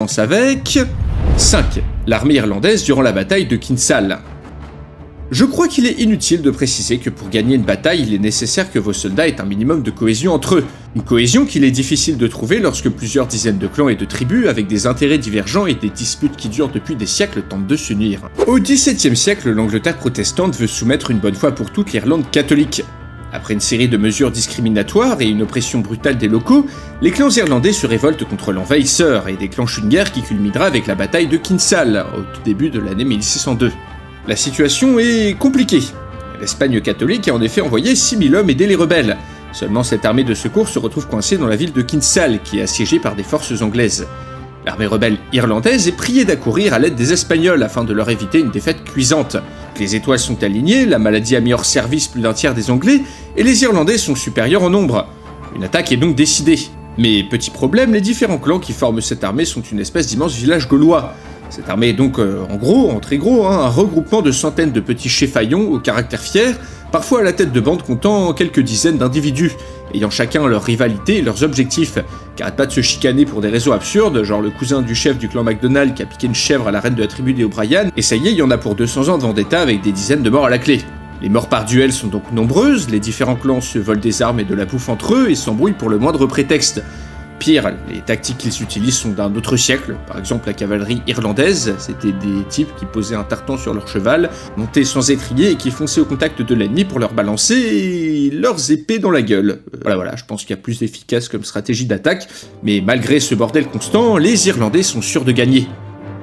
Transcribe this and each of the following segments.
commence avec 5. L'armée irlandaise durant la bataille de Kinsale. Je crois qu'il est inutile de préciser que pour gagner une bataille, il est nécessaire que vos soldats aient un minimum de cohésion entre eux. Une cohésion qu'il est difficile de trouver lorsque plusieurs dizaines de clans et de tribus avec des intérêts divergents et des disputes qui durent depuis des siècles tentent de s'unir. Au XVIIe siècle, l'Angleterre protestante veut soumettre une bonne fois pour toutes l'Irlande catholique. Après une série de mesures discriminatoires et une oppression brutale des locaux, les clans irlandais se révoltent contre l'envahisseur et déclenchent une guerre qui culminera avec la bataille de Kinsale, au tout début de l'année 1602. La situation est compliquée. L'Espagne catholique a en effet envoyé 6000 hommes aider les rebelles. Seulement cette armée de secours se retrouve coincée dans la ville de Kinsale, qui est assiégée par des forces anglaises. L'armée rebelle irlandaise est priée d'accourir à l'aide des Espagnols afin de leur éviter une défaite cuisante. Les étoiles sont alignées, la maladie a mis hors service plus d'un tiers des Anglais, et les Irlandais sont supérieurs en nombre. Une attaque est donc décidée. Mais petit problème, les différents clans qui forment cette armée sont une espèce d'immense village gaulois. Cette armée est donc, en très gros, un regroupement de centaines de petits cheffaillons au caractère fier, parfois à la tête de bandes comptant quelques dizaines d'individus, ayant chacun leur rivalité et leurs objectifs, qui arrêtent pas de se chicaner pour des raisons absurdes, genre le cousin du chef du clan MacDonald qui a piqué une chèvre à la reine de la tribu des O'Brien, et ça y est, il y en a pour 200 ans de vendetta avec des dizaines de morts à la clé. Les morts par duel sont donc nombreuses, les différents clans se volent des armes et de la bouffe entre eux et s'embrouillent pour le moindre prétexte. Pire, les tactiques qu'ils utilisent sont d'un autre siècle. Par exemple, la cavalerie irlandaise, c'était des types qui posaient un tartan sur leur cheval, montaient sans étrier et qui fonçaient au contact de l'ennemi pour leur balancer leurs épées dans la gueule. Voilà, je pense qu'il y a plus efficace comme stratégie d'attaque, mais malgré ce bordel constant, les Irlandais sont sûrs de gagner.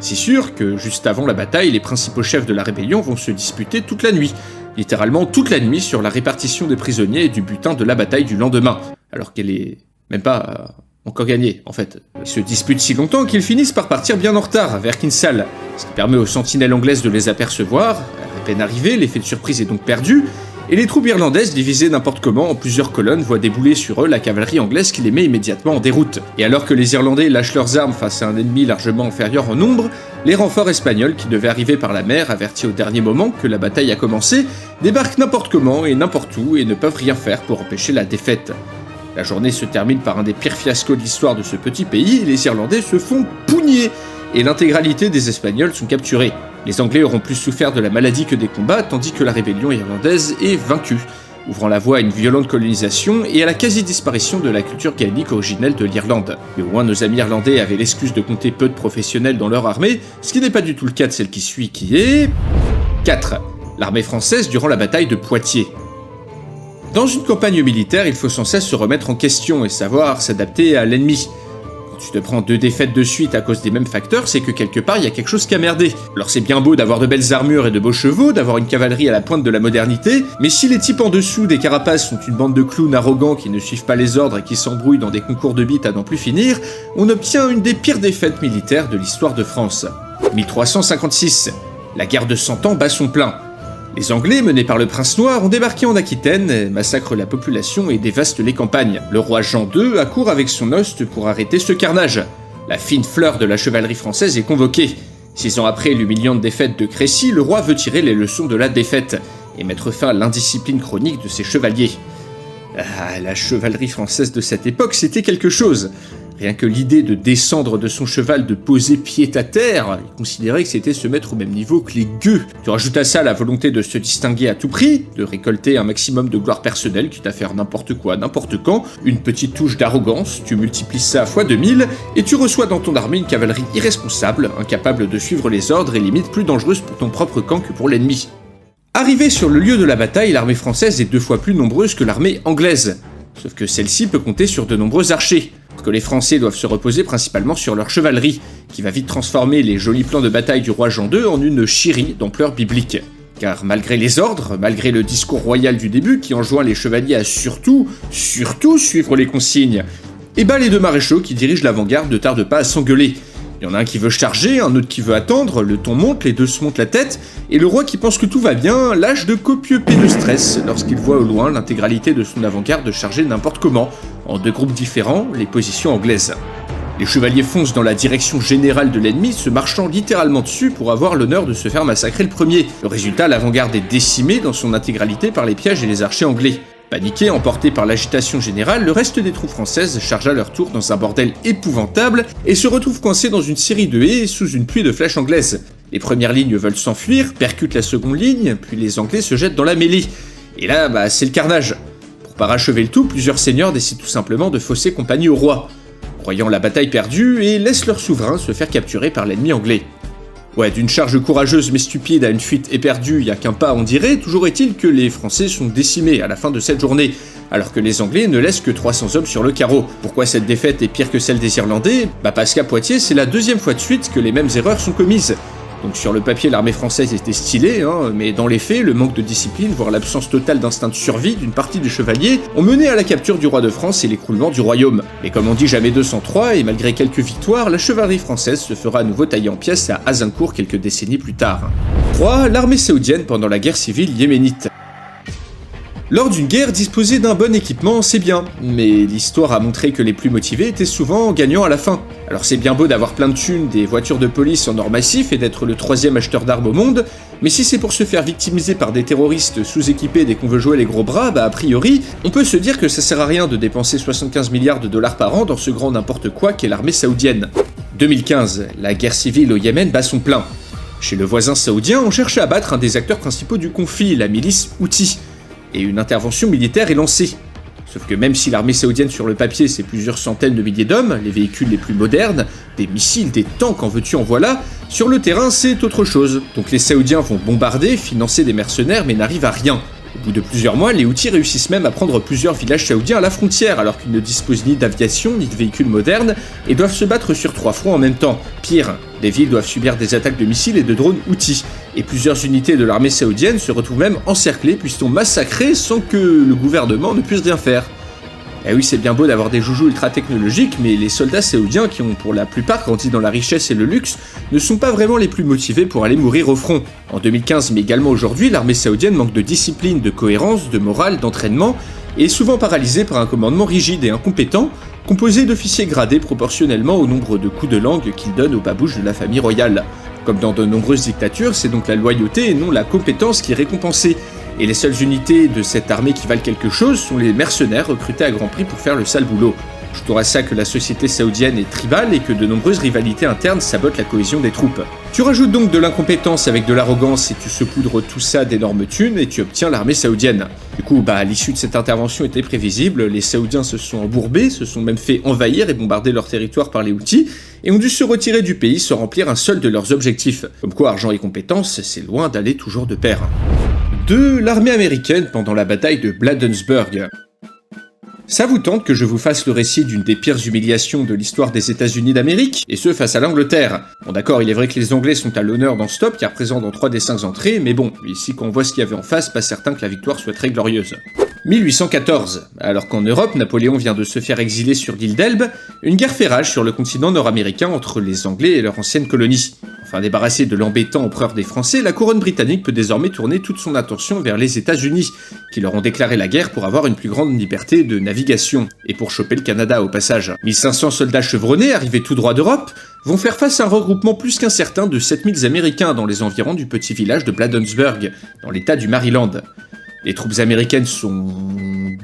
C'est sûr que juste avant la bataille, les principaux chefs de la rébellion vont se disputer toute la nuit, littéralement toute la nuit sur la répartition des prisonniers et du butin de la bataille du lendemain, alors qu'elle est même pas encore gagné, en fait. Ils se disputent si longtemps qu'ils finissent par partir bien en retard, vers Kinsale, ce qui permet aux sentinelles anglaises de les apercevoir. À peine arrivés, l'effet de surprise est donc perdu, et les troupes irlandaises, divisées n'importe comment en plusieurs colonnes, voient débouler sur eux la cavalerie anglaise qui les met immédiatement en déroute. Et alors que les Irlandais lâchent leurs armes face à un ennemi largement inférieur en nombre, les renforts espagnols, qui devaient arriver par la mer, avertis au dernier moment que la bataille a commencé, débarquent n'importe comment et n'importe où et ne peuvent rien faire pour empêcher la défaite. La journée se termine par un des pires fiascos de l'histoire de ce petit pays, et les Irlandais se font pougner, et l'intégralité des Espagnols sont capturés. Les Anglais auront plus souffert de la maladie que des combats, tandis que la rébellion irlandaise est vaincue, ouvrant la voie à une violente colonisation et à la quasi-disparition de la culture gaélique originelle de l'Irlande. Mais au moins nos amis irlandais avaient l'excuse de compter peu de professionnels dans leur armée, ce qui n'est pas du tout le cas de celle qui suit, qui est 4. L'armée française durant la bataille de Poitiers. Dans une campagne militaire, il faut sans cesse se remettre en question et savoir s'adapter à l'ennemi. Quand tu te prends 2 défaites de suite à cause des mêmes facteurs, c'est que quelque part il y a quelque chose qui a merdé. Alors c'est bien beau d'avoir de belles armures et de beaux chevaux, d'avoir une cavalerie à la pointe de la modernité, mais si les types en dessous des carapaces sont une bande de clowns arrogants qui ne suivent pas les ordres et qui s'embrouillent dans des concours de bites à n'en plus finir, on obtient une des pires défaites militaires de l'histoire de France. 1356. La guerre de 100 ans bat son plein. Les Anglais, menés par le prince noir, ont débarqué en Aquitaine, massacrent la population et dévastent les campagnes. Le roi Jean II accourt avec son hoste pour arrêter ce carnage. La fine fleur de la chevalerie française est convoquée. 6 ans après l'humiliante défaite de Crécy, le roi veut tirer les leçons de la défaite et mettre fin à l'indiscipline chronique de ses chevaliers. Ah, la chevalerie française de cette époque, c'était quelque chose. Rien que l'idée de descendre de son cheval, de poser pied à terre, il considérait que c'était se mettre au même niveau que les gueux. Tu rajoutes à ça la volonté de se distinguer à tout prix, de récolter un maximum de gloire personnelle, quitte à faire n'importe quoi, n'importe quand, une petite touche d'arrogance, tu multiplies ça fois 2000, et tu reçois dans ton armée une cavalerie irresponsable, incapable de suivre les ordres et limite plus dangereuse pour ton propre camp que pour l'ennemi. Arrivée sur le lieu de la bataille, l'armée française est 2 fois plus nombreuse que l'armée anglaise. Sauf que celle-ci peut compter sur de nombreux archers, parce que les Français doivent se reposer principalement sur leur chevalerie, qui va vite transformer les jolis plans de bataille du roi Jean II en une chierie d'ampleur biblique. Car malgré les ordres, malgré le discours royal du début qui enjoint les chevaliers à surtout suivre les consignes, et les 2 maréchaux qui dirigent l'avant-garde ne tardent pas à s'engueuler. Il y en a un qui veut charger, un autre qui veut attendre, le ton monte, les 2 se montent la tête, et le roi qui pense que tout va bien lâche de copieux pets de stress lorsqu'il voit au loin l'intégralité de son avant-garde charger n'importe comment, en 2 groupes différents, les positions anglaises. Les chevaliers foncent dans la direction générale de l'ennemi, se marchant littéralement dessus pour avoir l'honneur de se faire massacrer le premier. Le résultat, l'avant-garde est décimée dans son intégralité par les pièges et les archers anglais. Paniqué, emporté par l'agitation générale, le reste des troupes françaises charge à leur tour dans un bordel épouvantable et se retrouve coincé dans une série de haies sous une pluie de flèches anglaises. Les premières lignes veulent s'enfuir, percutent la seconde ligne, puis les Anglais se jettent dans la mêlée. Et là, c'est le carnage. Pour parachever le tout, plusieurs seigneurs décident tout simplement de fausser compagnie au roi, croyant la bataille perdue, et laissent leur souverain se faire capturer par l'ennemi anglais. Ouais, d'une charge courageuse mais stupide à une fuite éperdue, y a qu'un pas on dirait, toujours est-il que les Français sont décimés à la fin de cette journée, alors que les Anglais ne laissent que 300 hommes sur le carreau. Pourquoi cette défaite est pire que celle des Irlandais ? Parce qu'à Poitiers, c'est la deuxième fois de suite que les mêmes erreurs sont commises. Donc sur le papier, l'armée française était stylée, mais dans les faits, le manque de discipline, voire l'absence totale d'instinct de survie d'une partie des chevaliers, ont mené à la capture du roi de France et l'écroulement du royaume. Mais comme on dit jamais 203, et malgré quelques victoires, la chevalerie française se fera à nouveau tailler en pièces à Azincourt quelques décennies plus tard. 3. L'armée saoudienne pendant la guerre civile yéménite. Lors d'une guerre, disposer d'un bon équipement, c'est bien, mais l'histoire a montré que les plus motivés étaient souvent gagnants à la fin. Alors c'est bien beau d'avoir plein de thunes, des voitures de police en or massif et d'être le 3e acheteur d'armes au monde, mais si c'est pour se faire victimiser par des terroristes sous-équipés dès qu'on veut jouer les gros bras, a priori, on peut se dire que ça sert à rien de dépenser 75 milliards de dollars par an dans ce grand n'importe quoi qu'est l'armée saoudienne. 2015, la guerre civile au Yémen bat son plein. Chez le voisin saoudien, on cherche à abattre un des acteurs principaux du conflit, la milice Houthi. Et une intervention militaire est lancée. Sauf que même si l'armée saoudienne sur le papier c'est plusieurs centaines de milliers d'hommes, les véhicules les plus modernes, des missiles, des tanks en veux-tu en voilà, sur le terrain c'est autre chose. Donc les Saoudiens vont bombarder, financer des mercenaires mais n'arrivent à rien. Au bout de plusieurs mois, les Houthis réussissent même à prendre plusieurs villages saoudiens à la frontière alors qu'ils ne disposent ni d'aviation ni de véhicules modernes et doivent se battre sur 3 fronts en même temps. Pire, les villes doivent subir des attaques de missiles et de drones Houthis. Et plusieurs unités de l'armée saoudienne se retrouvent même encerclées puis sont massacrées sans que le gouvernement ne puisse rien faire. Eh oui, c'est bien beau d'avoir des joujoux ultra technologiques, mais les soldats saoudiens, qui ont pour la plupart grandi dans la richesse et le luxe, ne sont pas vraiment les plus motivés pour aller mourir au front. En 2015, mais également aujourd'hui, l'armée saoudienne manque de discipline, de cohérence, de morale, d'entraînement, et est souvent paralysée par un commandement rigide et incompétent, composé d'officiers gradés proportionnellement au nombre de coups de langue qu'ils donnent aux babouches de la famille royale. Comme dans de nombreuses dictatures, c'est donc la loyauté et non la compétence qui est récompensée. Et les seules unités de cette armée qui valent quelque chose sont les mercenaires recrutés à grand prix pour faire le sale boulot. Ajoutons à ça que la société saoudienne est tribale et que de nombreuses rivalités internes sabotent la cohésion des troupes. Tu rajoutes donc de l'incompétence avec de l'arrogance et tu saupoudres tout ça d'énormes thunes et tu obtiens l'armée saoudienne. Du coup, l'issue de cette intervention était prévisible, les Saoudiens se sont embourbés, se sont même fait envahir et bombarder leur territoire par les Houthis, et ont dû se retirer du pays sans remplir un seul de leurs objectifs. Comme quoi argent et compétence, c'est loin d'aller toujours de pair. 2. L'armée américaine pendant la bataille de Bladensburg. Ça vous tente que je vous fasse le récit d'une des pires humiliations de l'histoire des États-Unis d'Amérique, et ce face à l'Angleterre. Bon d'accord, il est vrai que les Anglais sont à l'honneur dans ce top, car présents dans 3 des 5 entrées, mais bon, ici quand on voit ce qu'il y avait en face, pas certain que la victoire soit très glorieuse. 1814. Alors qu'en Europe, Napoléon vient de se faire exiler sur l'île d'Elbe, une guerre fait rage sur le continent nord-américain entre les Anglais et leur ancienne colonie. Enfin débarrassée de l'embêtant empereur des Français, la couronne britannique peut désormais tourner toute son attention vers les États-Unis, qui leur ont déclaré la guerre pour avoir une plus grande liberté de navigation, et pour choper le Canada au passage. 1500 soldats chevronnés, arrivés tout droit d'Europe, vont faire face à un regroupement plus qu'incertain de 7000 Américains dans les environs du petit village de Bladensburg, dans l'état du Maryland. Les troupes américaines sont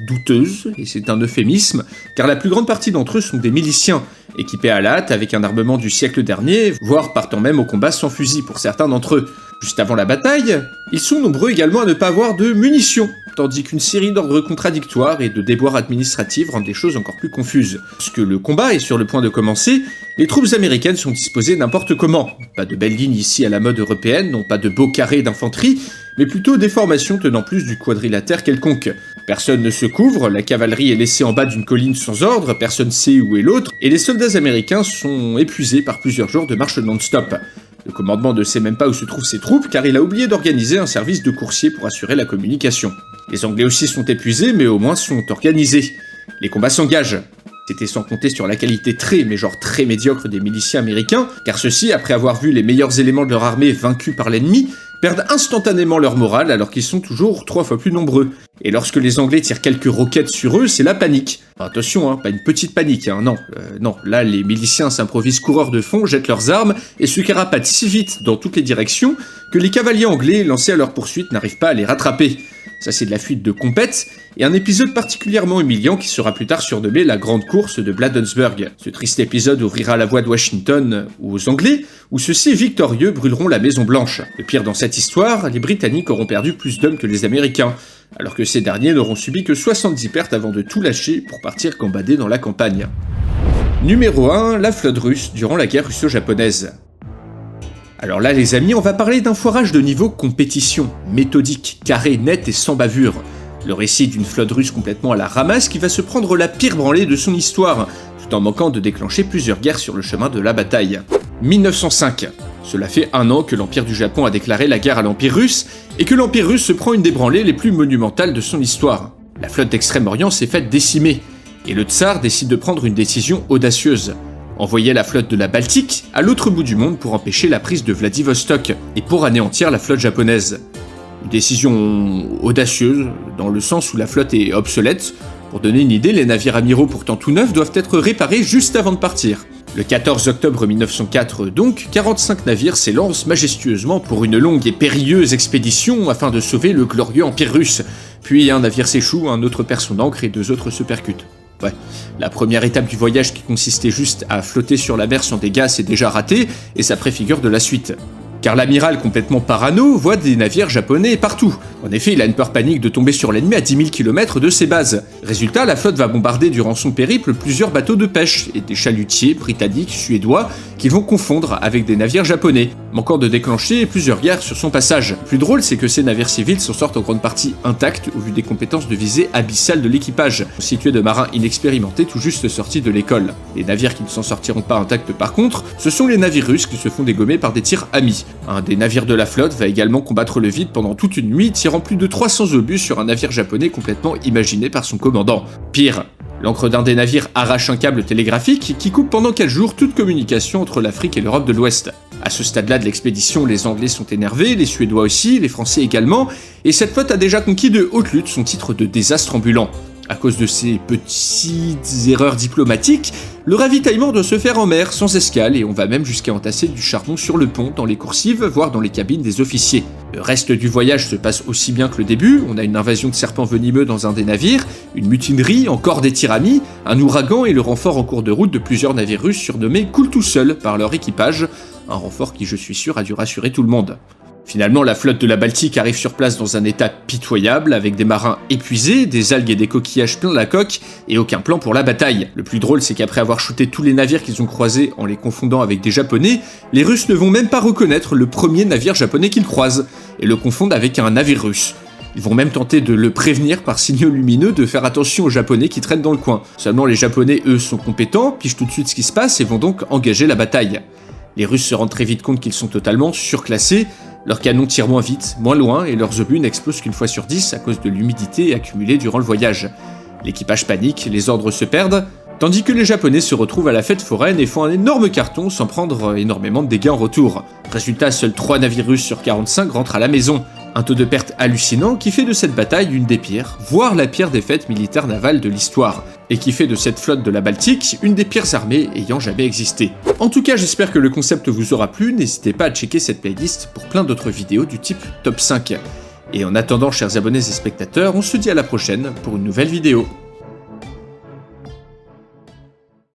douteuses, et c'est un euphémisme, car la plus grande partie d'entre eux sont des miliciens, équipés à la hâte avec un armement du siècle dernier, voire partant même au combat sans fusil pour certains d'entre eux. Juste avant la bataille, ils sont nombreux également à ne pas avoir de munitions, tandis qu'une série d'ordres contradictoires et de déboires administratifs rendent les choses encore plus confuses. Lorsque le combat est sur le point de commencer, les troupes américaines sont disposées n'importe comment. Pas de belles lignes ici à la mode européenne, non pas de beaux carrés d'infanterie, mais plutôt des formations tenant plus du quadrilatère quelconque. Personne ne se couvre, la cavalerie est laissée en bas d'une colline sans ordre, personne sait où est l'autre, et les soldats américains sont épuisés par plusieurs jours de marche non-stop. Le commandement ne sait même pas où se trouvent ses troupes car il a oublié d'organiser un service de coursiers pour assurer la communication. Les Anglais aussi sont épuisés mais au moins sont organisés. Les combats s'engagent. C'était sans compter sur la qualité très médiocre des miliciens américains, car ceux-ci, après avoir vu les meilleurs éléments de leur armée vaincus par l'ennemi, perdent instantanément leur morale alors qu'ils sont toujours 3 fois plus nombreux. Et lorsque les Anglais tirent quelques roquettes sur eux, c'est la panique. Enfin, attention, pas une petite panique, non. Là, les miliciens s'improvisent coureurs de fond, jettent leurs armes et se carapatent si vite dans toutes les directions que les cavaliers anglais lancés à leur poursuite n'arrivent pas à les rattraper. Ça c'est de la fuite de compète, et un épisode particulièrement humiliant qui sera plus tard surnommé la Grande Course de Bladensburg. Ce triste épisode ouvrira la voie de Washington aux Anglais, où ceux-ci victorieux brûleront la Maison Blanche. Le pire dans cette histoire, les Britanniques auront perdu plus d'hommes que les Américains, alors que ces derniers n'auront subi que 70 pertes avant de tout lâcher pour partir gambader dans la campagne. Numéro 1, la flotte russe durant la guerre russo-japonaise. Alors là les amis, on va parler d'un foirage de niveau compétition, méthodique, carré, net et sans bavure. Le récit d'une flotte russe complètement à la ramasse qui va se prendre la pire branlée de son histoire, tout en manquant de déclencher plusieurs guerres sur le chemin de la bataille. 1905. Cela fait 1 an que l'Empire du Japon a déclaré la guerre à l'Empire russe, et que l'Empire russe se prend une des branlées les plus monumentales de son histoire. La flotte d'Extrême-Orient s'est faite décimer, et le tsar décide de prendre une décision audacieuse. Envoyer la flotte de la Baltique à l'autre bout du monde pour empêcher la prise de Vladivostok, et pour anéantir la flotte japonaise. Une décision audacieuse, dans le sens où la flotte est obsolète. Pour donner une idée, les navires amiraux pourtant tout neufs doivent être réparés juste avant de partir. Le 14 octobre 1904 donc, 45 navires s'élancent majestueusement pour une longue et périlleuse expédition afin de sauver le glorieux Empire russe. Puis un navire s'échoue, un autre perd son ancre et 2 autres se percutent. Ouais, la première étape du voyage qui consistait juste à flotter sur la mer sans dégâts s'est déjà ratée, et ça préfigure de la suite. Car l'amiral complètement parano voit des navires japonais partout. En effet, il a une peur panique de tomber sur l'ennemi à 10 000 km de ses bases. Résultat, la flotte va bombarder durant son périple plusieurs bateaux de pêche et des chalutiers britanniques, suédois, qu'ils vont confondre avec des navires japonais, manquant de déclencher plusieurs guerres sur son passage. Le plus drôle, c'est que ces navires civils s'en sortent en grande partie intacts au vu des compétences de visée abyssales de l'équipage, constitué de marins inexpérimentés tout juste sortis de l'école. Les navires qui ne s'en sortiront pas intacts par contre, ce sont les navires russes qui se font dégommer par des tirs amis. Un des navires de la flotte va également combattre le vide pendant toute une nuit, tirant plus de 300 obus sur un navire japonais complètement imaginé par son commandant. Pire, l'ancre d'un des navires arrache un câble télégraphique qui coupe pendant 4 jours toute communication entre l'Afrique et l'Europe de l'Ouest. À ce stade-là de l'expédition, les Anglais sont énervés, les Suédois aussi, les Français également, et cette flotte a déjà conquis de haute lutte son titre de désastre ambulant. À cause de ces petites erreurs diplomatiques, le ravitaillement doit se faire en mer, sans escale, et on va même jusqu'à entasser du charbon sur le pont, dans les coursives, voire dans les cabines des officiers. Le reste du voyage se passe aussi bien que le début, on a une invasion de serpents venimeux dans un des navires, une mutinerie, encore des tiramis, un ouragan et le renfort en cours de route de plusieurs navires russes surnommés « Coule tout seul » par leur équipage, un renfort qui, je suis sûr, a dû rassurer tout le monde. Finalement, la flotte de la Baltique arrive sur place dans un état pitoyable, avec des marins épuisés, des algues et des coquillages plein la coque, et aucun plan pour la bataille. Le plus drôle, c'est qu'après avoir shooté tous les navires qu'ils ont croisés en les confondant avec des Japonais, les Russes ne vont même pas reconnaître le premier navire japonais qu'ils croisent, et le confondent avec un navire russe. Ils vont même tenter de le prévenir par signaux lumineux de faire attention aux Japonais qui traînent dans le coin. Seulement les Japonais, eux, sont compétents, pigent tout de suite ce qui se passe et vont donc engager la bataille. Les Russes se rendent très vite compte qu'ils sont totalement surclassés, leurs canons tirent moins vite, moins loin, et leurs obus n'explosent qu'une fois sur 10 à cause de l'humidité accumulée durant le voyage. L'équipage panique, les ordres se perdent, tandis que les Japonais se retrouvent à la fête foraine et font un énorme carton sans prendre énormément de dégâts en retour. Résultat, seuls 3 navires russes sur 45 rentrent à la maison. Un taux de perte hallucinant qui fait de cette bataille une des pires, voire la pire défaite militaire navale de l'histoire, et qui fait de cette flotte de la Baltique une des pires armées ayant jamais existé. En tout cas, j'espère que le concept vous aura plu, n'hésitez pas à checker cette playlist pour plein d'autres vidéos du type Top 5. Et en attendant, chers abonnés et spectateurs, on se dit à la prochaine pour une nouvelle vidéo.